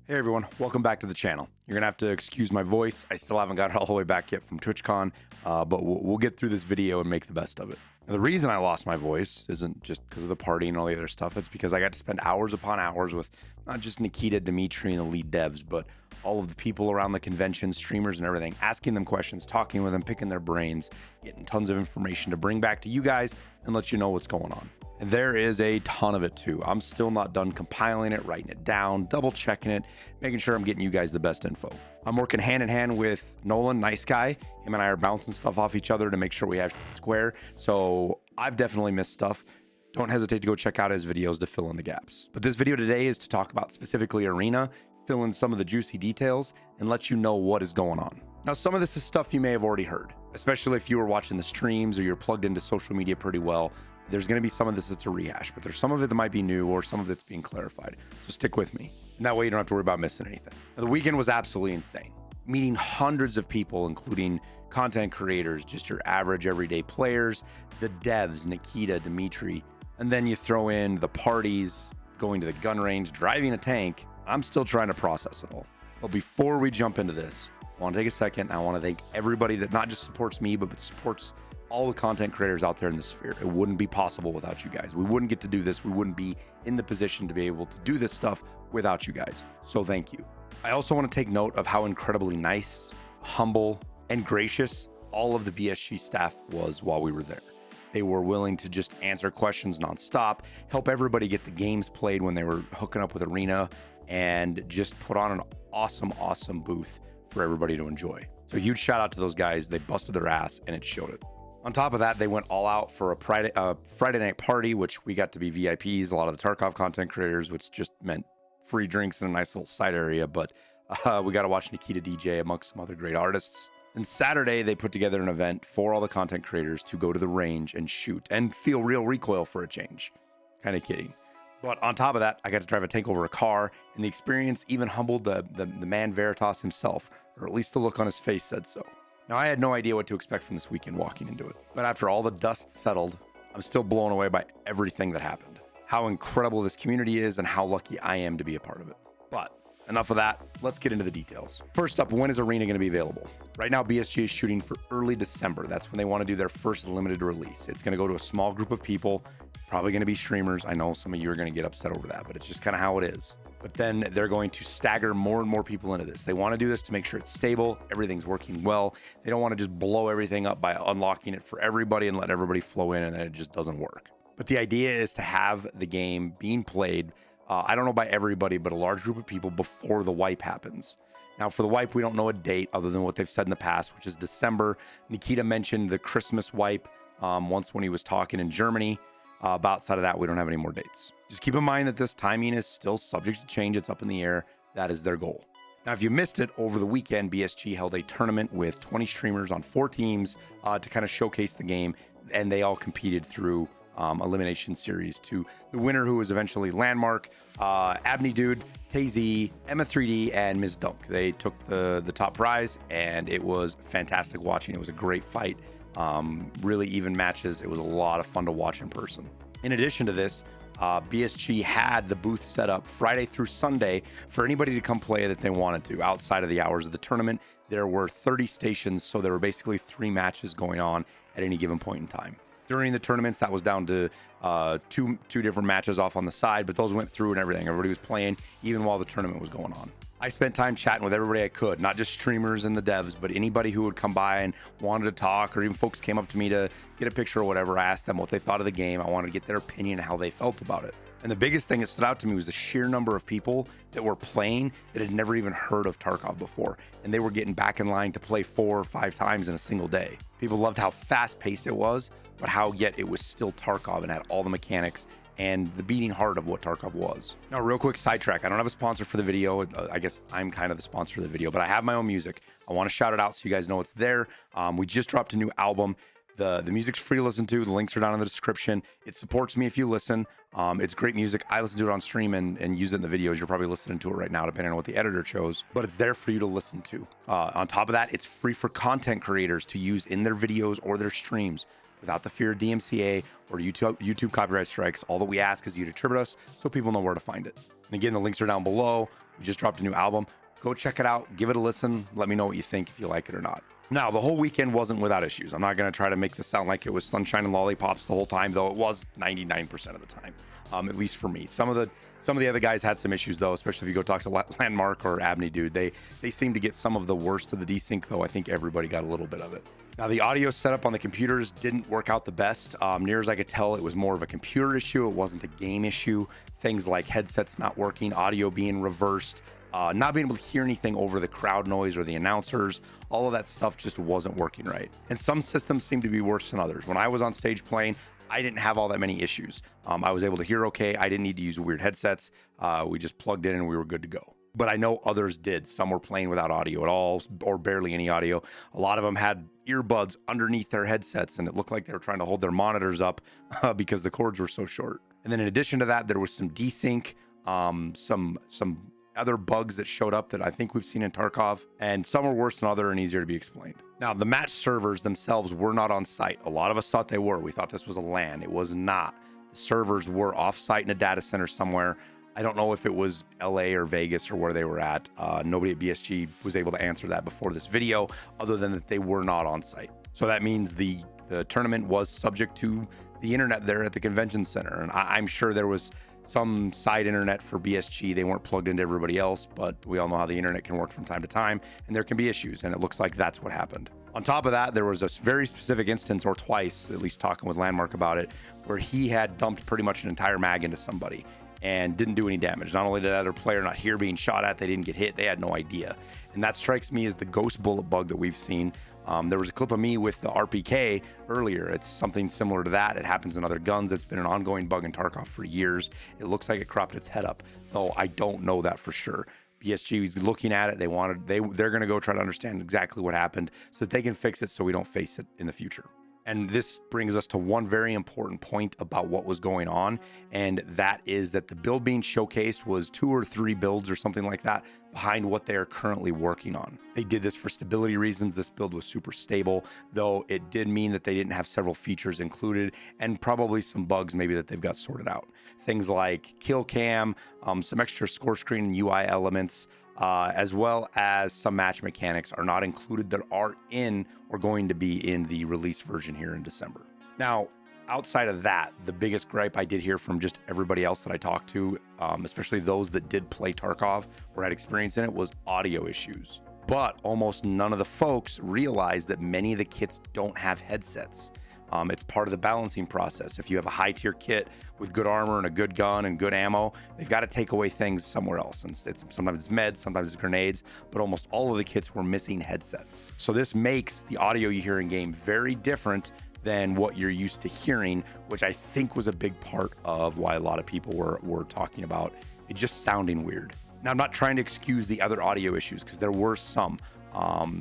Hey everyone, welcome back to the channel. You're gonna have to excuse my voice. I still haven't got it all the way back yet from TwitchCon, but we'll get through this video and make the best of it. Now, the reason I lost my voice isn't just because of the party and all the other stuff. It's because I got to spend hours upon hours with not just Nikita, Dimitri, and the lead devs, but all of the people around the convention, streamers and everything, asking them questions, talking with them, picking their brains, getting tons of information to bring back to you guys and let you know what's going on. And there is a ton of it too. I'm still not done compiling it, writing it down, double checking it, making sure I'm getting you guys the best info. I'm working hand in hand with Nolan, nice guy. Him and I are bouncing stuff off each other to make sure we have square. So I've definitely missed stuff. Don't hesitate to go check out his videos to fill in the gaps. But this video today is to talk about specifically Arena, fill in some of the juicy details, and let you know what is going on. Now, some of this is stuff you may have already heard, especially if you were watching the streams or you're plugged into social media pretty well. There's going to be some of this that's a rehash, but there's some of it that might be new or some of it's being clarified. So stick with me. And that way you don't have to worry about missing anything. Now, the weekend was absolutely insane. Meeting hundreds of people, including content creators, just your average everyday players, the devs, Nikita, Dimitri, and then you throw in the parties, going to the gun range, driving a tank. I'm still trying to process it all. But before we jump into this, I want to take a second. I want to thank everybody that not just supports me, but supports all the content creators out there in the sphere. It wouldn't be possible without you guys. We wouldn't get to do this. We wouldn't be in the position to be able to do this stuff without you guys. So thank you. I also want to take note of how incredibly nice, humble, and gracious all of the BSG staff was while we were there. They were willing to just answer questions nonstop, help everybody get the games played when they were hooking up with Arena, and just put on an awesome booth for everybody to enjoy. So huge shout out to those guys. They busted their ass and it showed it. On top of that, they went all out for a Friday night party, which we got to be VIPs, a lot of the Tarkov content creators, which just meant free drinks in a nice little side area. But we got to watch Nikita DJ amongst some other great artists. And Saturday, they put together an event for all the content creators to go to the range and shoot and feel real recoil for a change. Kind of kidding. But on top of that, I got to drive a tank over a car, and the experience even humbled the man Veritas himself, or at least the look on his face said so. Now, I had no idea what to expect from this weekend walking into it, but after all the dust settled, I'm still blown away by everything that happened, how incredible this community is, and how lucky I am to be a part of it. But enough of that, let's get into the details. First up, when is Arena going to be available? Right now, BSG is shooting for early December. That's when they want to do their first limited release. It's going to go to a small group of people, probably going to be streamers. I know some of you are going to get upset over that, but it's just kind of how it is. But then they're going to stagger more and more people into this. They want to do this to make sure it's stable, everything's working well. They don't want to just blow everything up by unlocking it for everybody and let everybody flow in, and then it just doesn't work. But the idea is to have the game being played, I don't know by everybody, but a large group of people before the wipe happens. Now, for the wipe, we don't know a date other than what they've said in the past, which is December. Nikita mentioned the Christmas wipe once when he was talking in Germany. Outside of that, we don't have any more dates. Just keep in mind that this timing is still subject to change. It's up in the air. That is their goal. Now, if you missed it, over the weekend, BSG held a tournament with 20 streamers on 4 teams to kind of showcase the game, and they all competed through elimination series to the winner, who was eventually Landmark, Abney Dude, Tay-Z, Emma 3D, and Ms. Dunk. They took the top prize, and it was fantastic watching. It was a great fight. Really even matches. It was a lot of fun to watch in person. In addition to this, BSG had the booth set up Friday through Sunday for anybody to come play that they wanted to. Outside of the hours of the tournament, there were 30 stations, so there were basically 3 matches going on at any given point in time. During the tournaments, that was down to two different matches off on the side, but those went through and everything. Everybody was playing even while the tournament was going on. I spent time chatting with everybody I could, not just streamers and the devs, but anybody who would come by and wanted to talk, or even folks came up to me to get a picture or whatever. I asked them what they thought of the game. I wanted to get their opinion, how they felt about it. And the biggest thing that stood out to me was the sheer number of people that were playing that had never even heard of Tarkov before. And they were getting back in line to play 4 or 5 times in a single day. People loved how fast paced it was, but how yet it was still Tarkov and had all the mechanics and the beating heart of what Tarkov was. Now, real quick sidetrack. I don't have a sponsor for the video. I guess I'm kind of the sponsor of the video, but I have my own music. I want to shout it out so you guys know it's there. We just dropped a new album. The music's free to listen to. The links are down in the description. It supports me if you listen. It's great music. I listen to it on stream and use it in the videos. You're probably listening to it right now, depending on what the editor chose, but it's there for you to listen to. On top of that, it's free for content creators to use in their videos or their streams without the fear of DMCA or YouTube copyright strikes. All that we ask is you to tribute us so people know where to find it. And again, the links are down below. We just dropped a new album. Go check it out, give it a listen. Let me know what you think, if you like it or not. Now, the whole weekend wasn't without issues. I'm not going to try to make this sound like it was sunshine and lollipops the whole time, though it was 99% of the time, at least for me. Some of the other guys had some issues, though, especially if you go talk to Landmark or Abney Dude. They seem to get some of the worst of the desync, though I think everybody got a little bit of it. Now, the audio setup on the computers didn't work out the best. Near as I could tell, it was more of a computer issue. It wasn't a game issue. Things like headsets not working, audio being reversed, not being able to hear anything over the crowd noise or the announcers. All of that stuff just wasn't working right. And some systems seem to be worse than others. When I was on stage playing, I didn't have all that many issues. I was able to hear okay. I didn't need to use weird headsets. We just plugged in and we were good to go. But I know others did. Some were playing without audio at all or barely any audio. A lot of them had earbuds underneath their headsets and it looked like they were trying to hold their monitors up because the cords were so short. And then in addition to that, there was some desync, some other bugs that showed up that I think we've seen in Tarkov, and some are worse than other and easier to be explained. Now, the match servers themselves were not on site. A lot of us thought they were. We thought this was a LAN. It was not. The servers were off-site in a data center somewhere. I don't know if it was LA or Vegas or where they were at. Nobody at BSG was able to answer that before this video, other than that they were not on site. So that means the tournament was subject to the internet there at the convention center. And I'm sure there was some side internet for BSG. They weren't plugged into everybody else, but we all know how the internet can work from time to time, and there can be issues, and it looks like that's what happened. On top of that, there was a very specific instance, or twice, at least talking with Landmark about it, where he had dumped pretty much an entire mag into somebody and didn't do any damage. Not only did that other player not hear being shot at, they didn't get hit, they had no idea. And that strikes me as the ghost bullet bug that we've seen. There was a clip of me with the RPK earlier. It's something similar to that. It happens in other guns. It's been an ongoing bug in Tarkov for years. It looks like it cropped its head up, though I don't know that for sure. BSG is looking at it. They're going to go try to understand exactly what happened so that they can fix it so we don't face it in the future. And this brings us to one very important point about what was going on, and that is that the build being showcased was 2 or 3 builds or something like that behind what they are currently working on. They did this for stability reasons. This build was super stable, though it did mean that they didn't have several features included and probably some bugs maybe that they've got sorted out. Things like kill cam, some extra score screen and UI elements, as well as some match mechanics are not included that are in or going to be in the release version here in December. Now, outside of that, the biggest gripe I did hear from just everybody else that I talked to, especially those that did play Tarkov or had experience in it, was audio issues. But almost none of the folks realized that many of the kits don't have headsets. It's part of the balancing process. If you have a high tier kit with good armor and a good gun and good ammo, they've got to take away things somewhere else. And sometimes it's meds, sometimes it's grenades, but almost all of the kits were missing headsets. So this makes the audio you hear in game very different than what you're used to hearing, which I think was a big part of why a lot of people were talking about it just sounding weird. Now, I'm not trying to excuse the other audio issues because there were some.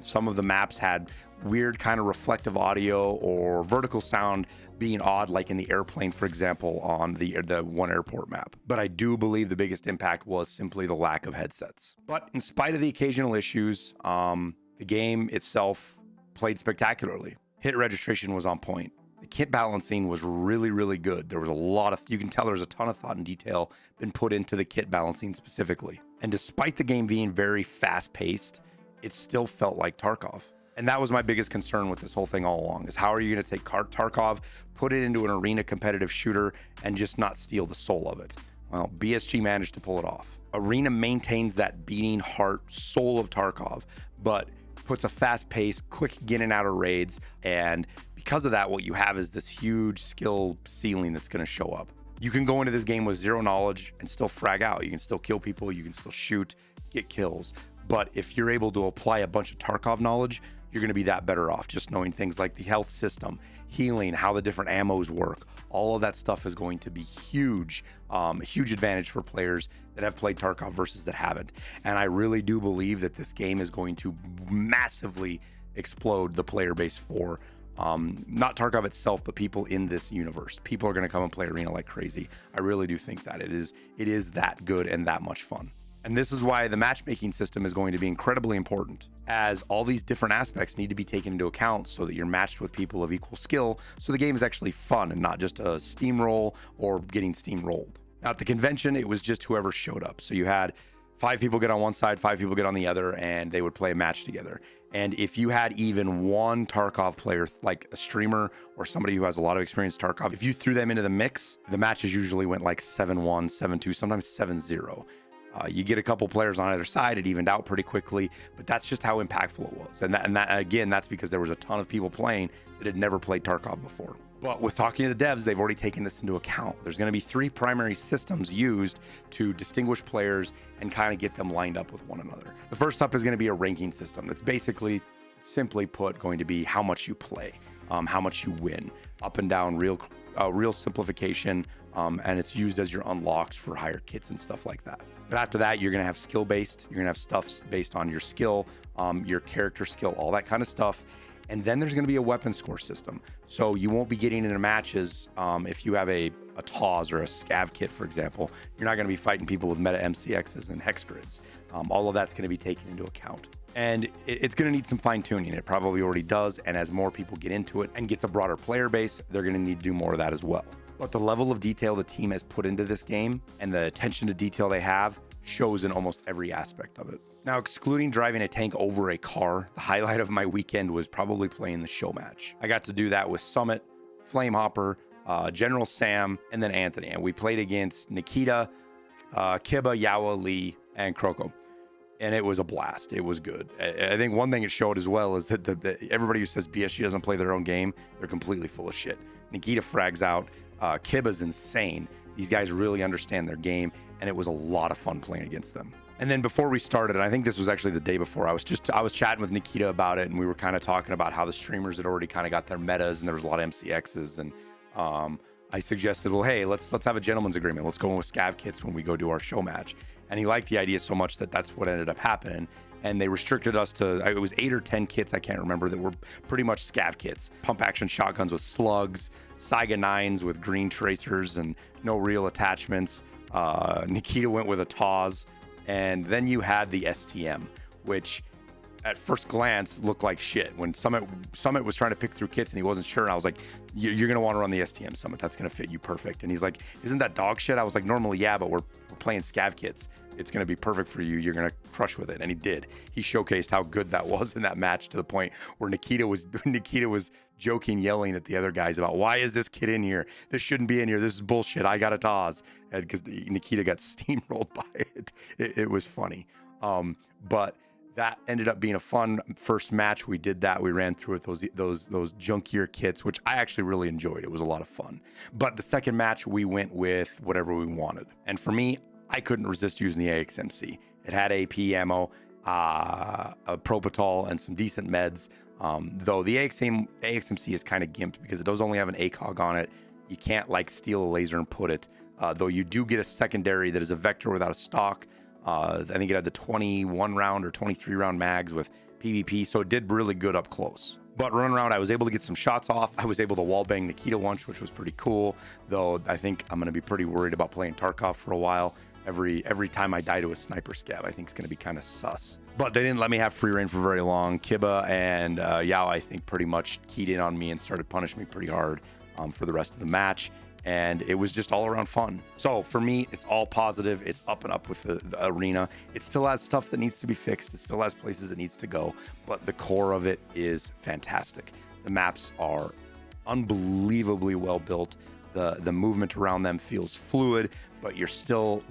Some of the maps had weird kind of reflective audio or vertical sound being odd, like in the airplane, for example, on the one airport map. But I do believe the biggest impact was simply the lack of headsets. But in spite of the occasional issues, the game itself played spectacularly. Hit registration was on point. The kit balancing was really, really good. There was a lot of, you can tell there was a ton of thought and detail been put into the kit balancing specifically. And despite the game being very fast paced, it still felt like Tarkov. And that was my biggest concern with this whole thing all along, is how are you going to take Tarkov, put it into an arena competitive shooter, and just not steal the soul of it? Well, BSG managed to pull it off. Arena maintains that beating heart soul of Tarkov, but puts a fast pace, quick getting out of raids, and because of that, what you have is this huge skill ceiling that's going to show up. You can go into this game with zero knowledge and still frag out. You can still kill people, you can still shoot, get kills. But if you're able to apply a bunch of Tarkov knowledge, you're going to be that better off. Just knowing things like the health system, healing, how the different ammos work, all of that stuff is going to be huge, a huge advantage for players that have played Tarkov versus that haven't. And I really do believe that this game is going to massively explode the player base for not Tarkov itself, but people in this universe. People are going to come and play Arena like crazy. I really do think that it is that good and that much fun. And this is why the matchmaking system is going to be incredibly important, as all these different aspects need to be taken into account so that you're matched with people of equal skill, so the game is actually fun and not just a steamroll or getting steamrolled. Now, at the convention, it was just whoever showed up. So you had 5 people get on one side, 5 people get on the other, and they would play a match together. And if you had even one Tarkov player, like a streamer or somebody who has a lot of experience Tarkov, if you threw them into the mix, the matches usually went like 7-1, 7-2, sometimes 7-0. You get a couple players on either side, it evened out pretty quickly, but that's just how impactful it was. And that again, that's because there was a ton of people playing that had never played Tarkov before. But with talking to the devs, they've already taken this into account. There's going to be 3 primary systems used to distinguish players and kind of get them lined up with one another. The first up is going to be a ranking system. That's basically, simply put, going to be how much you play, how much you win, up and down, real simplification, and it's used as your unlocks for higher kits and stuff like that. But after that, you're going to have skill-based. You're going to have stuff based on your skill, your character skill, all that kind of stuff. And then there's going to be a weapon score system. So you won't be getting into matches if you have a TAWS or a scav kit, for example. You're not going to be fighting people with meta MCXs and hex grids. All of that's going to be taken into account. And it's going to need some fine tuning. It probably already does. And as more people get into it and gets a broader player base, they're going to need to do more of that as well. But the level of detail the team has put into this game and the attention to detail they have shows in almost every aspect of it. Now, excluding driving a tank over a car, the highlight of my weekend was probably playing the show match. I got to do that with Summit, Flamehopper, General Sam, and then Anthony. And we played against Nikita, Kiba, Yawa, Lee, and Kroko. And it was a blast. It was good. I think one thing it showed as well is that everybody who says BSG doesn't play their own game, they're completely full of shit. Nikita frags out. Kiba's insane. These guys really understand their game, and it was a lot of fun playing against them. And then before we started, and I think this was actually the day before, I was chatting with Nikita about it, and we were kind of talking about how the streamers had already kind of got their metas, and there was a lot of MCXs, and I suggested, well, hey, let's have a gentleman's agreement. Let's go in with scav kits when we go do our show match. And he liked the idea so much that that's what ended up happening. And they restricted us to, it was 8 or 10 kits, I can't remember, that were pretty much scav kits. Pump action shotguns with slugs, Saiga 9s with green tracers and no real attachments. Nikita went with a TAWS. And then you had the STM, which at first glance looked like shit. When Summit was trying to pick through kits and he wasn't sure, and I was like, you're going to want to run the STM, Summit. That's going to fit you perfect. And he's like, isn't that dog shit? I was like, normally, yeah, but we're playing scav kits. It's going to be perfect for you. You're going to crush with it. And he did. He showcased how good that was in that match to the point where Nikita was joking, yelling at the other guys about, why is this kid in here? This shouldn't be in here. This is bullshit. I got a TAWS. Because Nikita got steamrolled by it. It was funny. But that ended up being a fun first match. We did that. We ran through with those junkier kits, which I actually really enjoyed. It was a lot of fun. But the second match, we went with whatever we wanted. And for me, I couldn't resist using the AXMC. It had AP ammo, a Propital, and some decent meds. Though the AXMC is kind of gimped because it does only have an ACOG on it. You can't like steal a laser and put it. Though you do get a secondary that is a Vector without a stock. I think it had the 21 round or 23 round mags with PvP, so it did really good up close. But running around, I was able to get some shots off. I was able to wallbang Nikita once, which was pretty cool. Though I think I'm going to be pretty worried about playing Tarkov for a while. Every time I die to a sniper scav, I think it's going to be kind of sus. But they didn't let me have free reign for very long. Kiba and Yao, I think, pretty much keyed in on me and started punishing me pretty hard for the rest of the match. And it was just all around fun. So for me, it's all positive. It's up and up with the arena. It still has stuff that needs to be fixed. It still has places it needs to go, but the core of it is fantastic. The maps are unbelievably well built. The movement around them feels fluid, but there's still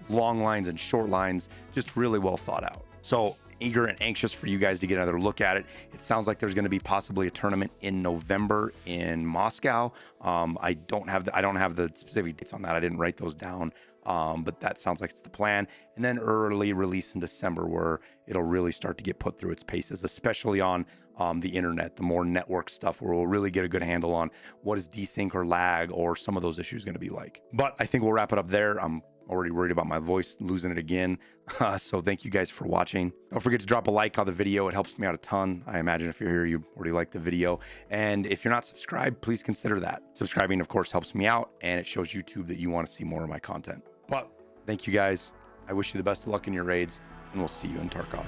long lines and short lines, just really well thought out. So eager and anxious for you guys to get another look at it. It sounds like there's going to be possibly a tournament in November in Moscow. I don't have the specific dates on that. I didn't write those down. But that sounds like it's the plan. And then early release in December where it'll really start to get put through its paces, especially on the internet, the more network stuff where we'll really get a good handle on what is desync or lag or some of those issues going to be like. But I think we'll wrap it up there. I'm already worried about my voice losing it again. So thank you guys for watching. Don't forget to drop a like on the video. It helps me out a ton. I imagine if you're here, you already like the video. And if you're not subscribed, please consider that. Subscribing, of course, helps me out and it shows YouTube that you want to see more of my content. But thank you guys. I wish you the best of luck in your raids and we'll see you in Tarkov.